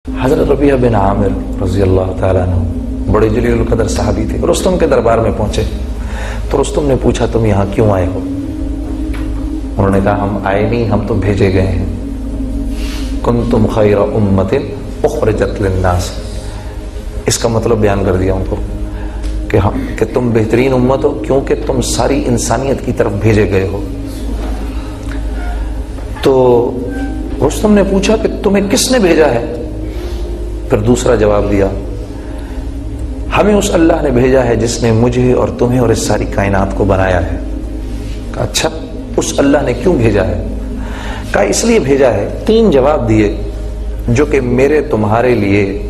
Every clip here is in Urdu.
حضرت ربیعہ بن عامر رضی اللہ تعالیٰ عنہ بڑے جلیل القدر صحابی تھے، رستم کے دربار میں پہنچے تو رستم نے پوچھا تم یہاں کیوں آئے ہو؟ انہوں نے کہا ہم آئے نہیں، ہم تو بھیجے گئے ہیں۔ کنتم خیر امت اخرجت للناس، اس کا مطلب بیان کر دیا ان کو کہ تم بہترین امت ہو کیونکہ تم ساری انسانیت کی طرف بھیجے گئے ہو۔ تو رستم نے پوچھا کہ تمہیں کس نے بھیجا ہے؟ پھر دوسرا جواب دیا ہمیں اس اللہ نے بھیجا ہے جس نے مجھے اور تمہیں اور اس ساری کائنات کو بنایا ہے۔ کہا اچھا اس اللہ نے کیوں بھیجا ہے؟ کہا اس لیے بھیجا ہے۔ تین جواب دیے جو کہ میرے تمہارے لیے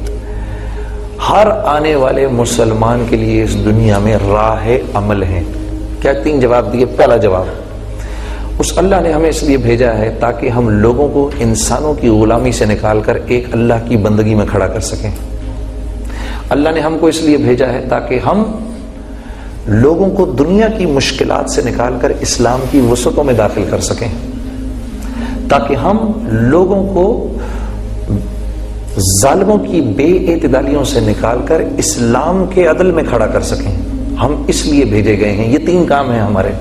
ہر آنے والے مسلمان کے لیے اس دنیا میں راہ عمل ہیں۔ کیا تین جواب دیے؟ پہلا جواب اس اللہ نے ہمیں اس لیے بھیجا ہے تاکہ ہم لوگوں کو انسانوں کی غلامی سے نکال کر ایک اللہ کی بندگی میں کھڑا کر سکیں۔ اللہ نے ہم کو اس لیے بھیجا ہے تاکہ ہم لوگوں کو دنیا کی مشکلات سے نکال کر اسلام کی وسعتوں میں داخل کر سکیں، تاکہ ہم لوگوں کو ظالموں کی بے اعتدالیوں سے نکال کر اسلام کے عدل میں کھڑا کر سکیں۔ ہم اس لیے بھیجے گئے ہیں۔ یہ تین کام ہیں ہمارے،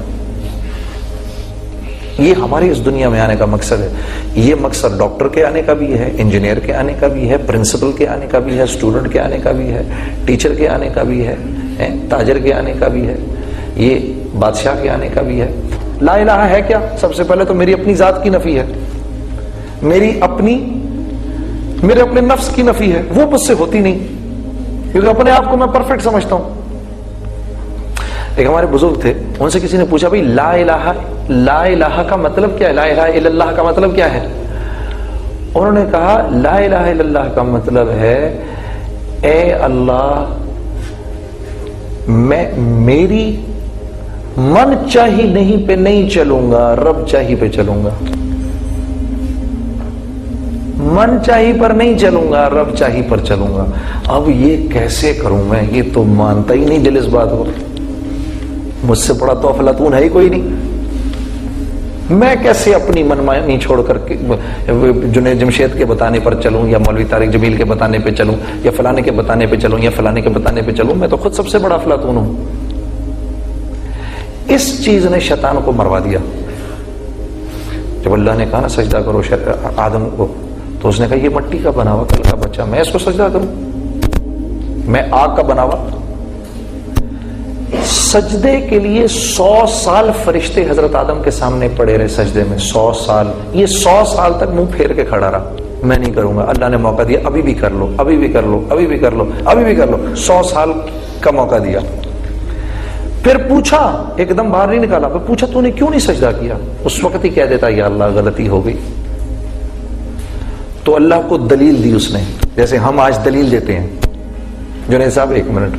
یہ ہمارے اس دنیا میں آنے کا مقصد ہے۔ یہ مقصد ڈاکٹر کے آنے کا بھی ہے، انجینئر کے آنے کا بھی ہے، پرنسپل کے آنے کا بھی ہے، اسٹوڈنٹ کے آنے کا بھی ہے، ٹیچر کے آنے کا بھی ہے، تاجر کے آنے کا بھی ہے، یہ بادشاہ کے آنے کا بھی ہے۔ لا الہ ہے کیا؟ سب سے پہلے تو میری اپنی ذات کی نفی ہے، میرے اپنے نفس کی نفی ہے، وہ مجھ سے ہوتی نہیں کیونکہ اپنے آپ کو میں پرفیکٹ سمجھتا ہوں۔ ایک ہمارے بزرگ تھے، ان سے کسی نے پوچھا بھائی لا الہ کا مطلب کیا ہے؟ لا الہ الا اللہ کا مطلب کیا ہے؟ انہوں نے کہا لا الہ الا اللہ کا مطلب ہے اے اللہ میں میری من چاہی نہیں پہ نہیں چلوں گا، رب چاہی پہ چلوں گا۔ من چاہی پر نہیں چلوں گا، رب چاہی پر چلوں گا۔ اب یہ کیسے کروں میں؟ یہ تو مانتا ہی نہیں دل اس بات کو، مجھ سے بڑا تو افلاطون ہے ہی کوئی نہیں۔ میں کیسے اپنی منمانی چھوڑ کر جنید جمشید کے بتانے پر چلوں، یا مولوی طارق جمیل کے بتانے پہ چلوں، یا فلانے کے بتانے پہ چلوں، یا فلانے کے بتانے پہ چلوں؟ میں تو خود سب سے بڑا افلاطون ہوں۔ اس چیز نے شیطان کو مروا دیا۔ جب اللہ نے کہا نا سجدہ کرو آدم کو، تو اس نے کہا یہ مٹی کا بنا ہوا کل کا بچہ، میں اس کو سجدہ کروں؟ میں آگ کا بنا ہوا؟ سجدے کے لیے 100 سال فرشتے حضرت آدم کے سامنے پڑے رہے سجدے میں، 100 سال۔ یہ 100 سال تک منہ پھیر کے کھڑا رہا، میں نہیں کروں گا۔ اللہ نے موقع دیا، ابھی بھی کر لو، ابھی بھی کر لو، ابھی بھی کر لو، ابھی بھی کر لو۔ 100 سال کا موقع دیا۔ پھر پوچھا، ایک دم باہر نہیں نکالا، پھر پوچھا تو نے کیوں نہیں سجدہ کیا؟ اس وقت ہی کہہ دیتا یا اللہ غلطی ہو گئی۔ تو اللہ کو دلیل دی اس نے، جیسے ہم آج دلیل دیتے ہیں۔ جنید صاحب ایک منٹ،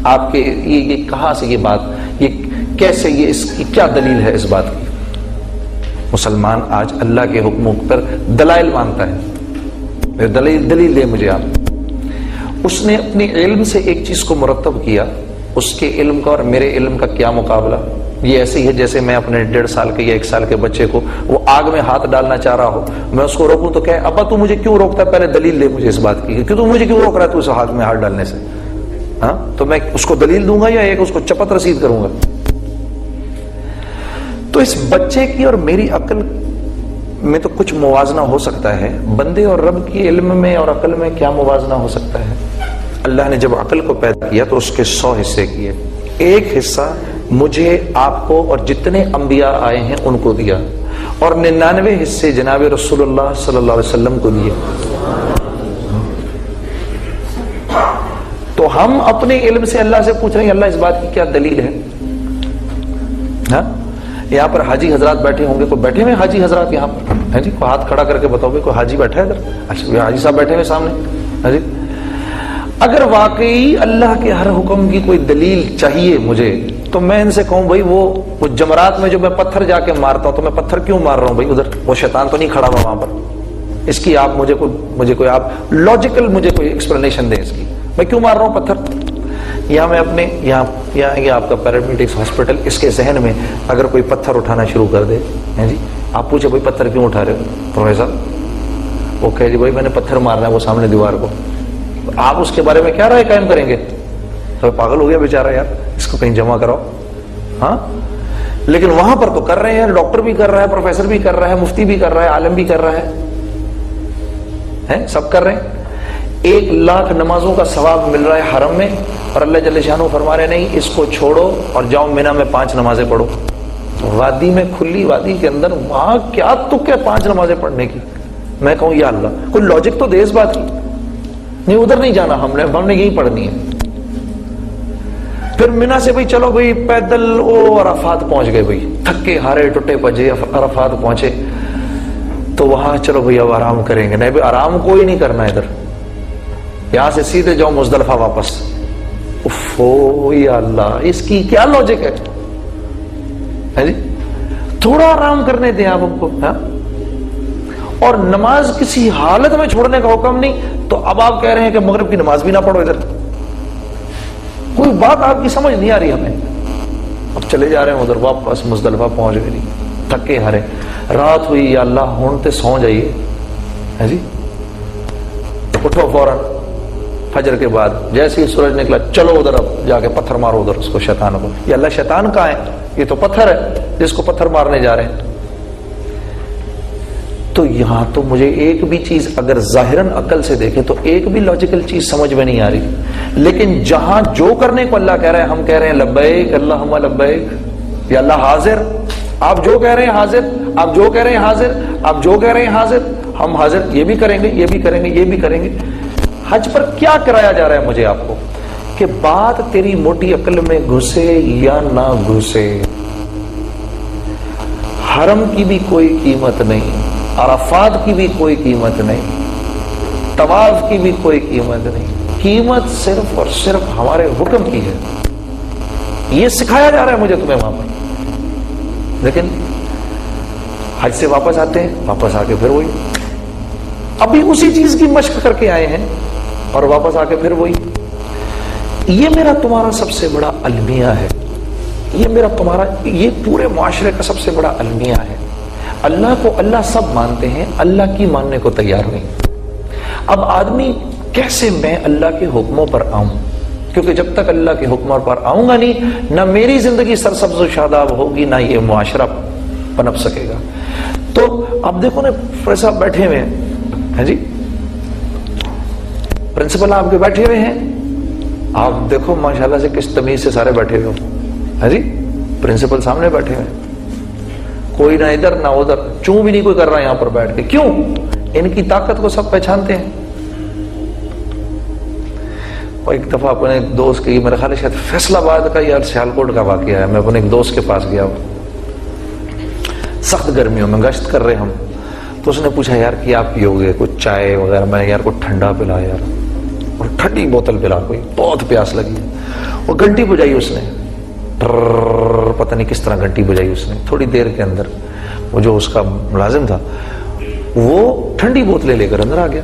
آپ کے یہ کہاں سے یہ بات، یہ کیسے، یہ اس کی کیا دلیل ہے اس بات کی؟ مسلمان آج اللہ کے حکموں پر دلائل مانگتا ہے، دلیل دے مجھے آپ۔ اس نے اپنے علم سے ایک چیز کو مرتب کیا، اس کے علم کا اور میرے علم کا کیا مقابلہ؟ یہ ایسے ہی ہے جیسے میں اپنے 1.5 سال کے یا 1 سال کے بچے کو وہ آگ میں ہاتھ ڈالنا چاہ رہا ہو، میں اس کو روکوں تو کہ ابا تو مجھے کیوں روکتا ہے؟ پہلے دلیل دے مجھے اس بات کی کہ تو مجھے کیوں روک رہا ہے تو اس آگ میں ہاتھ ڈالنے سے؟ ہاں تو میں اس کو دلیل دوں گا یا ایک اس کو چپت رسید کروں گا؟ تو اس بچے کی اور میری عقل میں تو کچھ موازنہ ہو سکتا ہے، بندے اور رب کی علم میں اور عقل میں کیا موازنہ ہو سکتا ہے؟ اللہ نے جب عقل کو پیدا کیا تو اس کے 100 حصے کیے، ایک حصہ مجھے، آپ کو اور جتنے انبیاء آئے ہیں ان کو دیا، اور 99 حصے جناب رسول اللہ صلی اللہ علیہ وسلم کو دیے۔ تو ہم اپنے علم سے اللہ سے پوچھ رہے ہیں اللہ اس بات کی کیا دلیل ہے؟ ہاں یہاں پر حاجی حضرات بیٹھے ہوں گے، کوئی بیٹھے ہوئے حاجی حضرات یہاں پر ہے جی؟ کوئی ہاتھ کھڑا کر کے بتاؤ گے کوئی حاجی بیٹھا ہے ادھر؟ اچھا حاجی صاحب بیٹھے ہوئے سامنے ہے جی۔ اگر واقعی اللہ کے ہر حکم کی کوئی دلیل چاہیے مجھے تو میں ان سے کہوں بھائی وہ جمرات میں جو میں پتھر جا کے مارتا ہوں تو میں پتھر کیوں مار رہا ہوں بھائی؟ ادھر وہ شیطان تو نہیں کھڑا ہوا وہاں پر؟ اس کی آپ مجھے کوئی آپ لاجیکل مجھے کوئی ایکسپلینیشن دیں اس کی، میں کیوں مار رہا ہوں پتھر؟ یہاں میں اپنے یہاں یہ آپ کا پیرامیڈکس ہاسپٹل، اس کے ذہن میں اگر کوئی پتھر اٹھانا شروع کر دے ہیں جی، آپ پوچھے بھائی پتھر کیوں اٹھا رہے ہو پروفیسر؟ وہ کہے جی بھائی میں نے پتھر مارنا ہے وہ سامنے دیوار کو، آپ اس کے بارے میں کیا رائے قائم کریں گے؟ تو پاگل ہو گیا بیچارہ یار، اس کو کہیں جمع کراؤ. ہاں لیکن وہاں پر تو کر رہے ہیں، ڈاکٹر بھی کر رہا ہے، پروفیسر بھی کر رہا ہے، مفتی بھی کر رہا ہے، عالم بھی کر رہا ہے، سب کر رہے ہیں. 1,00,000 نمازوں کا ثواب مل رہا ہے حرم میں، اور اللہ جل شانہ فرما رہے نہیں اس کو چھوڑو اور جاؤ مینا میں 5 نمازیں پڑھو. وادی میں، کھلی وادی کے اندر، وہاں کیا تک ہے 5 نمازیں پڑھنے کی؟ میں کہوں یا اللہ کوئی لاجک تو دے اس بات کی. نہیں ادھر نہیں جانا، ہم نے یہی پڑھنی ہے. پھر مینا سے بھائی چلو بھائی پیدل عرفات پہنچ گئے، بھائی تھکے ہارے ٹوٹے پجے عرفات پہنچے، تو وہاں چلو بھائی اب آرام کریں گے. نہیں بھائی آرام کوئی نہیں کرنا ادھر، یہاں سے سیدھے جاؤ مزدلفہ واپس. اوفو یا اللہ، اس کی کیا لاجک ہے جی؟ تھوڑا آرام کرنے دیں آپ ہم کو. اور نماز کسی حالت میں چھوڑنے کا حکم نہیں. تو اب آپ کہہ رہے ہیں کہ مغرب کی نماز بھی نہ پڑھو ادھر. کوئی بات آپ کی سمجھ نہیں آ رہی ہمیں. اب چلے جا رہے ہیں ادھر واپس مزدلفہ پہنچ گئے، تھکے ہارے، رات ہوئی، یا اللہ ہونتے سو جائیے جی. اٹھو فوراً فجر کے بعد جیسے ہی سورج نکلا چلو ادھر، اب جا کے پتھر مارو ادھر اس کو، شیطان کو. یا اللہ شیطان کہاں ہے؟ یہ تو پتھر ہے جس کو پتھر مارنے جا رہے ہیں. تو یہاں تو مجھے ایک بھی چیز اگر ظاہراً عقل سے دیکھیں تو ایک بھی لاجیکل چیز سمجھ میں نہیں آ رہی. لیکن جہاں جو کرنے کو اللہ کہہ رہا ہے ہم کہہ رہے ہیں لبیک اللہم لبیک. یا اللہ حاضر، آپ جو کہہ رہے ہیں حاضر، آپ جو کہہ رہے ہیں حاضر، آپ جو کہہ رہے ہیں حاضر، ہم حاضر، یہ بھی کریں گے، یہ بھی کریں گے، یہ بھی کریں گے. حج پر کیا کرایا جا رہا ہے مجھے آپ کو کہ بات تیری موٹی عقل میں گھسے یا نہ گھسے، حرم کی بھی کوئی قیمت نہیں، عرفات کی بھی کوئی قیمت نہیں، طواف کی بھی کوئی قیمت نہیں. قیمت صرف اور صرف ہمارے حکم کی ہے. یہ سکھایا جا رہا ہے مجھے تمہیں وہاں پر. لیکن حج سے واپس آتے ہیں، واپس آ کے پھر وہی، ابھی اسی چیز کی مشق کر کے آئے ہیں اور واپس آ کے پھر وہی. یہ میرا تمہارا سب سے بڑا المیہ ہے، یہ میرا تمہارا، یہ پورے معاشرے کا سب سے بڑا المیہ ہے. اللہ کو اللہ سب مانتے ہیں، اللہ کی ماننے کو تیار نہیں. اب آدمی کیسے میں اللہ کے حکموں پر آؤں؟ کیونکہ جب تک اللہ کے حکموں پر آؤں گا نہیں، نہ میری زندگی سرسبز و شاداب ہوگی، نہ یہ معاشرہ پنپ سکے گا. تو اب دیکھو نا پروفیسر صاحب بیٹھے ہوئے ہیں جی، پرنسپل آپ کے بیٹھے ہوئے ہیں، آپ دیکھو ماشاءاللہ سے کس تمیز سے سارے بیٹھے ہوئے ہو جی. پرنسپل سامنے بیٹھے ہوئے، کوئی نہ ادھر نہ ادھر، چوں بھی نہیں کوئی کر رہا ہے یہاں پر بیٹھ کے. کیوں؟ ان کی طاقت کو سب پہچانتے ہیں. اور ایک دفعہ اپنے ایک دوست کی، میرا خیال ہے شاید فیصل آباد کا یا سیالکوٹ کا واقعہ ہے، میں اپنے ایک دوست کے پاس گیا ہوں، سخت گرمیوں میں گشت کر رہے ہم. تو اس نے پوچھا یار کیا آپ پیو گے کچھ چائے وغیرہ؟ میں نے یار کوئی ٹھنڈا پلا یار، اور ٹھنڈی بوتل پلا، کوئی بہت پیاس لگی. وہ گھنٹی بجائی اس نے، پتہ نہیں کس طرح گھنٹی بجائی اس نے. تھوڑی دیر کے اندر وہ جو اس کا ملازم تھا وہ ٹھنڈی بوتلیں لے کر اندر آ گیا.